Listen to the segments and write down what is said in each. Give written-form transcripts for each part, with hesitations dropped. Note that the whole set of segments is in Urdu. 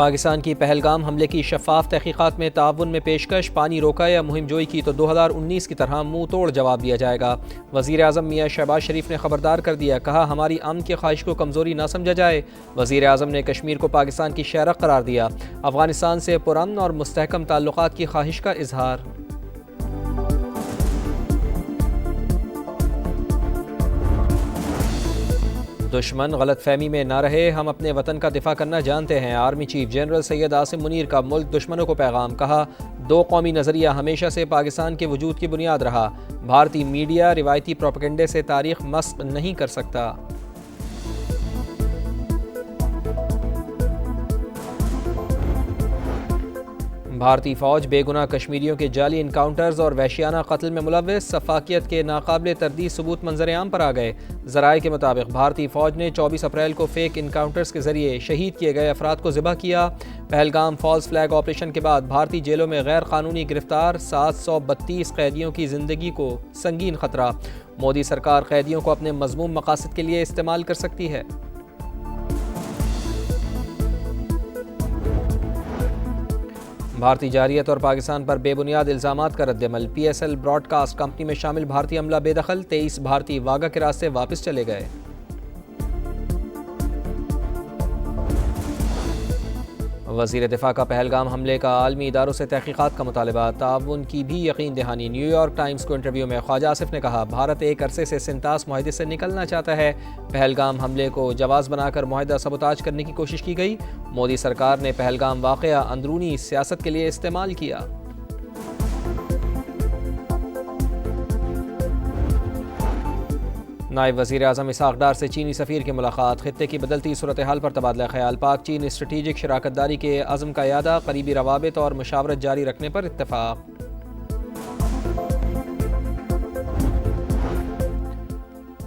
پاکستان کی پہلگام حملے کی شفاف تحقیقات میں تعاون میں پیشکش، پانی روکا یا مہم جوئی کی تو 2019 کی طرح منہ توڑ جواب دیا جائے گا۔ وزیر اعظم میاں شہباز شریف نے خبردار کر دیا، کہا ہماری امن کی خواہش کو کمزوری نہ سمجھا جائے۔ وزیر اعظم نے کشمیر کو پاکستان کی شہرک قرار دیا، افغانستان سے پرامن اور مستحکم تعلقات کی خواہش کا اظہار۔ دشمن غلط فہمی میں نہ رہے، ہم اپنے وطن کا دفاع کرنا جانتے ہیں۔ Army chief general Syed Asim Munir کا ملک دشمنوں کو پیغام، کہا دو قومی نظریہ ہمیشہ سے پاکستان کے وجود کی بنیاد رہا۔ بھارتی میڈیا روایتی پروپیگنڈے سے تاریخ مسخ نہیں کر سکتا۔ بھارتی فوج بے گناہ کشمیریوں کے جعلی انکاؤنٹرز اور وحشیانہ قتل میں ملوث، سفاکیت کے ناقابل تردید ثبوت منظر عام پر آ گئے۔ ذرائع کے مطابق بھارتی فوج نے 24 اپریل کو فیک انکاؤنٹرز کے ذریعے شہید کیے گئے افراد کو ذبح کیا۔ پہلگام فالس فلیگ آپریشن کے بعد بھارتی جیلوں میں غیر قانونی گرفتار 732 قیدیوں کی زندگی کو سنگین خطرہ۔ مودی سرکار قیدیوں کو اپنے مذموم مقاصد کے لیے استعمال کر سکتی ہے۔ بھارتی جارحیت اور پاکستان پر بے بنیاد الزامات کا رد عمل، P S L broadcast company میں شامل بھارتی عملہ بے دخل، 23 بھارتی واگا کے راستے واپس چلے گئے۔ وزیر دفاع کا پہلگام حملے کا عالمی اداروں سے تحقیقات کا مطالبہ، تعاون کی بھی یقین دہانی۔ نیو یارک ٹائمز کو انٹرویو میں خواجہ آصف نے کہا بھارت ایک عرصے سے سنتاس معاہدے سے نکلنا چاہتا ہے، پہلگام حملے کو جواز بنا کر معاہدہ سبوتاژ کرنے کی کوشش کی گئی۔ مودی سرکار نے پہلگام واقعہ اندرونی سیاست کے لیے استعمال کیا۔ نائب وزیر اعظم اسحاق ڈار سے چینی سفیر کی ملاقات، خطے کی بدلتی صورتحال پر تبادلہ خیال، پاک چین اسٹریٹجک شراکت داری کے عزم کا اعادہ، قریبی روابط اور مشاورت جاری رکھنے پر اتفاق۔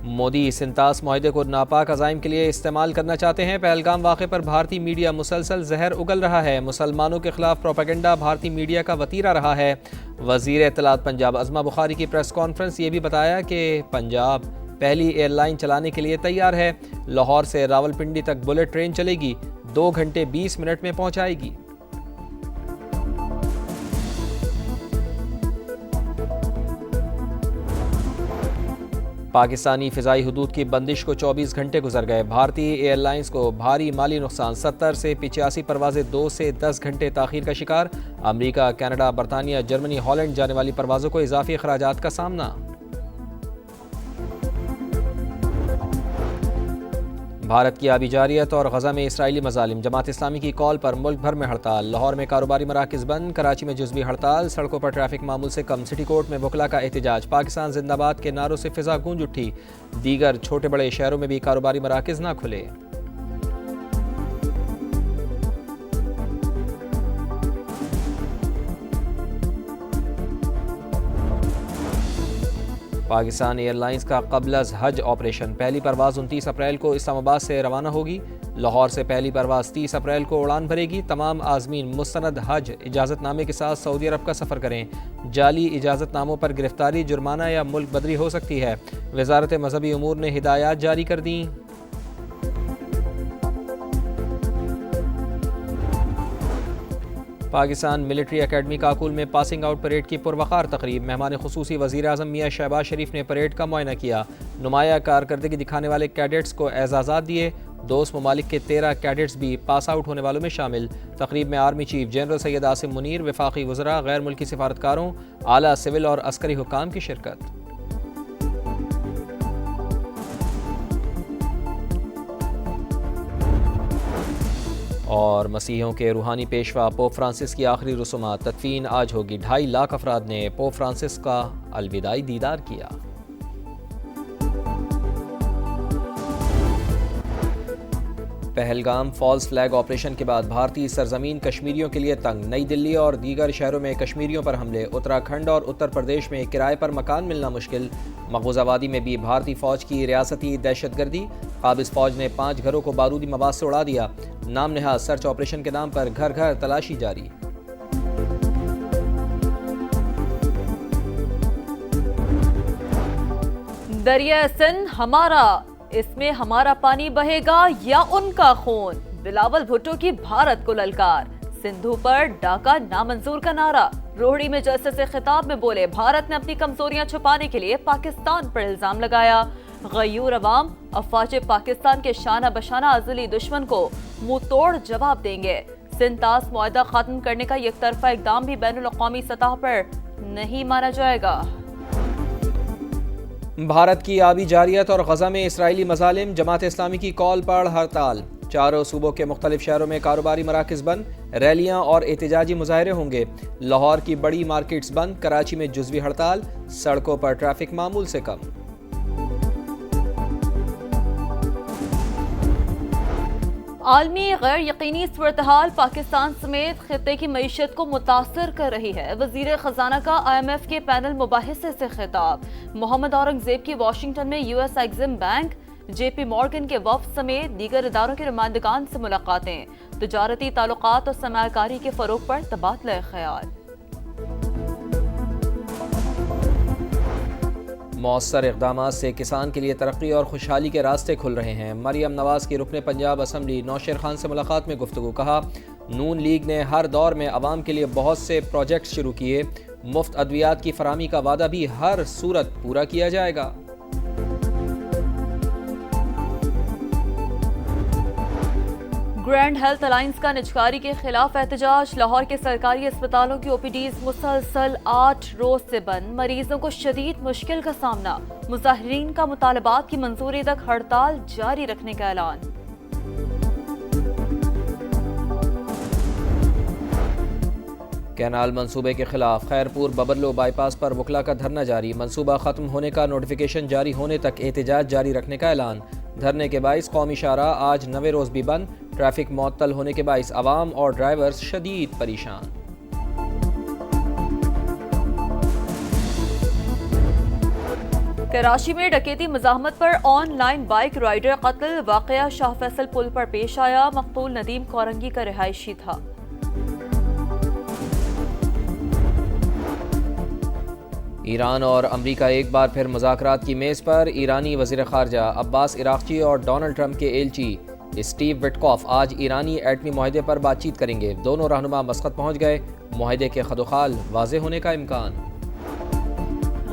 مودی سنتاس معاہدے کو ناپاک عزائم کے لیے استعمال کرنا چاہتے ہیں، پہلگام واقعے پر بھارتی میڈیا مسلسل زہر اگل رہا ہے، مسلمانوں کے خلاف پروپیگنڈا بھارتی میڈیا کا وتیرہ رہا ہے۔ وزیر اطلاعات پنجاب عظمہ بخاری کی پریس کانفرنس، یہ بھی بتایا کہ پنجاب پہلی ایئر لائن چلانے کے لیے تیار ہے، لاہور سے راولپنڈی تک بلٹ ٹرین چلے گی، 2 گھنٹے 20 منٹ میں پہنچائے گی۔ پاکستانی فضائی حدود کی بندش کو 24 گھنٹے گزر گئے، بھارتی ایئر لائنز کو بھاری مالی نقصان، 70 سے 85 پروازیں 2 سے 10 گھنٹے تاخیر کا شکار۔ امریکہ، کینیڈا، برطانیہ، جرمنی، ہالینڈ جانے والی پروازوں کو اضافی اخراجات کا سامنا۔ بھارت کی آبی جارحیت اور غزہ میں اسرائیلی مظالم، جماعت اسلامی کی کال پر ملک بھر میں ہڑتال، لاہور میں کاروباری مراکز بند، کراچی میں جزوی ہڑتال، سڑکوں پر ٹریفک معمول سے کم، سٹی کورٹ میں وکلاء کا احتجاج، پاکستان زندہ باد کے نعروں سے فضا گونج اٹھی، دیگر چھوٹے بڑے شہروں میں بھی کاروباری مراکز نہ کھلے۔ پاکستان ایئر لائنز کا قبل از حج آپریشن، پہلی پرواز 29 اپریل کو اسلام آباد سے روانہ ہوگی، لاہور سے پہلی پرواز 30 اپریل کو اڑان بھرے گی۔ تمام عازمین مستند حج اجازت نامے کے ساتھ سعودی عرب کا سفر کریں، جعلی اجازت ناموں پر گرفتاری، جرمانہ یا ملک بدری ہو سکتی ہے۔ وزارت مذہبی امور نے ہدایات جاری کر دیں۔ پاکستان ملٹری اکیڈمی کاکول میں پاسنگ آؤٹ پریڈ کی پروقار تقریب، مہمان خصوصی وزیر اعظم میاں شہباز شریف نے پریڈ کا معائنہ کیا، نمایاں کارکردگی دکھانے والے کیڈٹس کو اعزازات دیے، دوست ممالک کے 13 کیڈٹس بھی پاس آؤٹ ہونے والوں میں شامل۔ تقریب میں army chief general Syed Asim Munir, وفاقی وزراء، غیر ملکی سفارتکاروں، اعلیٰ سول اور عسکری حکام کی شرکت۔ اور مسیحیوں کے روحانی پیشوا پوپ فرانسس کی آخری رسومات، تدفین آج ہوگی، 2.5 لاکھ افراد نے پوپ فرانسس کا الوداعی دیدار کیا۔ پہلگام فالس فلیگ آپریشن کے بعد بھارتی سرزمین کشمیریوں کے لیے تنگ، نئی دلی اور دیگر شہروں میں کشمیریوں پر حملے، اتراکھنڈ اور اتر پردیش میں کرائے پر مکان ملنا مشکل، مقبوضہ وادی میں بھی بھارتی فوج کی ریاستی دہشت گردی، قابض فوج نے 5 گھروں کو بارودی مواد سے اڑا دیا، نام نہاد سرچ آپریشن کے نام پر گھر گھر تلاشی جاری۔ دریا سندھ ہمارا، اس میں ہمارا پانی بہے گا یا ان کا خون؟ بلاول بھٹو کی بھارت کو للکار، سندھو پر ڈاکہ نامنظور کا نعرہ، روہڑی میں جلسے سے خطاب میں بولے بھارت نے اپنی کمزوریاں چھپانے کے لیے پاکستان پر الزام لگایا، غیور عوام افواج پاکستان کے شانہ بشانہ ازلی دشمن کو منہ توڑ جواب دیں گے، سندھ طاس معاہدہ ختم کرنے کا یک طرفہ اقدام بھی بین الاقوامی سطح پر نہیں مانا جائے گا۔ بھارت کی آبی جارحیت اور غزہ میں اسرائیلی مظالم، جماعت اسلامی کی کال پر ہڑتال، چاروں صوبوں کے مختلف شہروں میں کاروباری مراکز بند، ریلیاں اور احتجاجی مظاہرے ہوں گے، لاہور کی بڑی مارکیٹس بند، کراچی میں جزوی ہڑتال، سڑکوں پر ٹریفک معمول سے کم۔ عالمی غیر یقینی صورتحال پاکستان سمیت خطے کی معیشت کو متاثر کر رہی ہے، وزیر خزانہ کا IMF کے پینل مباحثے سے خطاب، محمد اورنگزیب کی واشنگٹن میں US Exim bank, JP Morgan کے وفد سمیت دیگر اداروں کے نمائندگان سے ملاقاتیں، تجارتی تعلقات اور سرمایہ کاری کے فروغ پر تبادلہ خیال۔ مؤثر اقدامات سے کسان کے لیے ترقی اور خوشحالی کے راستے کھل رہے ہیں، مریم نواز کی رکن پنجاب اسمبلی نوشیر خان سے ملاقات میں گفتگو، کہا نون لیگ نے ہر دور میں عوام کے لیے بہت سے پروجیکٹس شروع کیے، مفت ادویات کی فراہمی کا وعدہ بھی ہر صورت پورا کیا جائے گا۔ گرینڈ ہیلتھ الائنس کا نجکاری کے خلاف احتجاج، لاہور کے سرکاری اسپتالوں کی OPDs مسلسل 8 روز سے بند، مریضوں کو شدید مشکل کا سامنا، مظاہرین کا مطالبات کی منظوری تک ہڑتال جاری رکھنے کا اعلان۔ کینال منصوبے کے خلاف خیرپور ببرلو بائی پاس پر وکلاء کا دھرنا جاری، منصوبہ ختم ہونے کا نوٹیفیکیشن جاری ہونے تک احتجاج جاری رکھنے کا اعلان، دھرنے کے باعث قومی شاہراہ آج 9 روز بھی بند، ٹریفک معطل ہونے کے باعث عوام اور ڈرائیورز شدید پریشان۔ کراچی میں ڈکیتی مزاحمت پر آن لائن بائیک رائیڈر قتل، واقعہ شاہ فیصل پل پر پیش آیا، مقتول ندیم کورنگی کا رہائشی تھا۔ ایران اور امریکہ ایک بار پھر مذاکرات کی میز پر، ایرانی وزیر خارجہ عباس عراقچی اور ڈونلڈ ٹرمپ کے ایلچی اسٹیو وٹکوف آج ایرانی ایٹمی معاہدے پر بات چیت کریں گے، دونوں رہنما مسقط پہنچ گئے، معاہدے کے خد و خال واضح ہونے کا امکان۔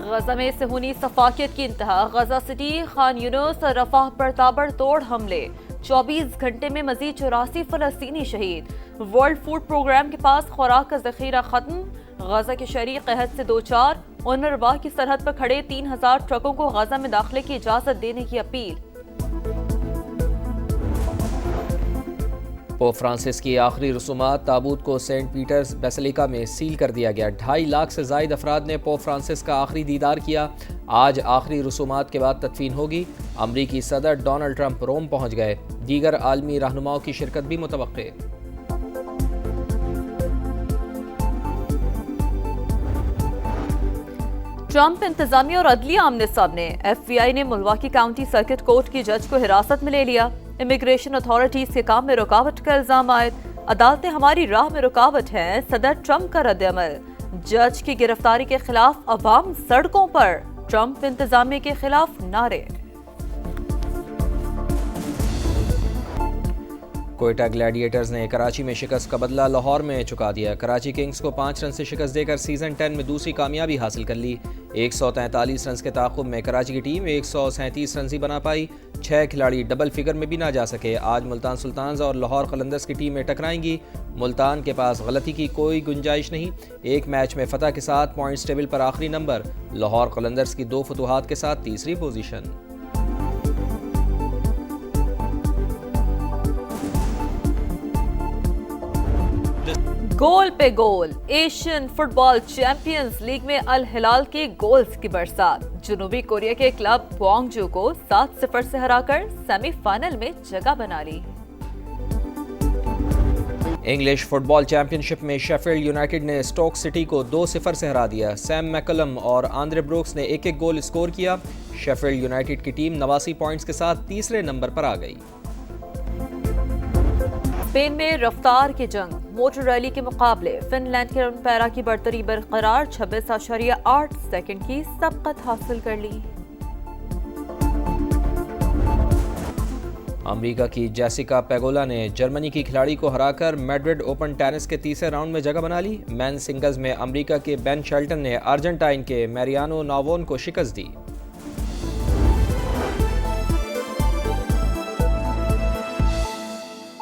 غزہ میں صہیونی سفاکیت کی انتہا، غزہ سٹی، خان یونس اور رفح پر تابڑ توڑ حملے، 24 گھنٹے میں مزید 84 فلسطینی شہید، ورلڈ فوڈ پروگرام کے پاس خوراک کا ذخیرہ ختم، غزہ کے شہری قحط سے دوچار، اونروا کی سرحد پر کھڑے 3000 ٹرکوں کو غزہ میں داخلے کی اجازت دینے کی اپیل۔ پوپ فرانسس کی آخری رسومات، تابوت کو سینٹ پیٹرز بیسیلیکا میں سیل کر دیا گیا، 2.5 لاکھ سے زائد افراد نے پوپ فرانسس کا آخری دیدار کیا، آج آخری رسومات کے بعد تدفین ہوگی، امریکی صدر ڈونلڈ ٹرمپ روم پہنچ گئے، دیگر عالمی رہنماؤں کی شرکت بھی متوقع۔ ٹرمپ انتظامیہ اور عدلیہ آمنے سامنے، FBI نے ملواکی کاؤنٹی سرکٹ کورٹ کی جج کو حراست میں لے لیا، امیگریشن اتھارٹیز کے کام میں رکاوٹ کا الزام عائد، عدالتیں ہماری راہ میں رکاوٹ ہیں، صدر ٹرمپ کا رد عمل، جج کی گرفتاری کے خلاف عوام سڑکوں پر، ٹرمپ انتظامیہ کے خلاف نعرے۔ کوئٹہ گلیڈیٹرز نے کراچی میں شکست کا بدلہ لاہور میں چکا دیا، کراچی کنگز کو 5 رن سے شکست دے کر سیزن 10 میں دوسری کامیابی حاصل کر لی، 143 رنز کے تعاقب میں کراچی کی ٹیم 137 رنز ہی بنا پائی، 6 کھلاڑی ڈبل فگر میں بھی نہ جا سکے، آج ملتان سلطانز اور لاہور قلندرز کی ٹیمیں ٹکرائیں گی، ملتان کے پاس غلطی کی کوئی گنجائش نہیں، ایک میچ میں فتح کے ساتھ پوائنٹس ٹیبل پر آخری نمبر، لاہور قلندرز کی 2 فتوحات کے ساتھ تیسری پوزیشن۔ گول پہ گول، ایشین فٹ بال چیمپئنز لیگ میں الہلال کے گولز کی برسات، جنوبی کوریا کے کلب گوانگجو کو 7-0 سے ہرا کر سیمی فائنل میں جگہ بنا لی۔ انگلش فٹ بال چیمپئن شپ میں شیفیلڈ یونائیٹڈ نے اسٹوک سٹی کو 2-0 سے ہرا دیا، سیم میکلم اور آندرے بروکس نے ایک ایک گول اسکور کیا، شیفیلڈ یونائیٹڈ کی ٹیم 89 پوائنٹس کے ساتھ تیسرے نمبر پر آ گئی۔ اسپین میں رفتار کی جنگ، موٹر ریلی کے مقابلے، فن لینڈ کے پیرا کی برتری برقرار، 26.8 سیکنڈ کی سبقت حاصل کر لی۔ امریکا کی جیسیکا پیگولا نے جرمنی کی کھلاڑی کو ہرا کر میڈرڈ اوپن ٹینس کے تیسرے راؤنڈ میں جگہ بنا لی۔ مین سنگلز میں امریکا کے بین شیلٹن نے ارجنٹائن کے میریانو ناوون کو شکست دی۔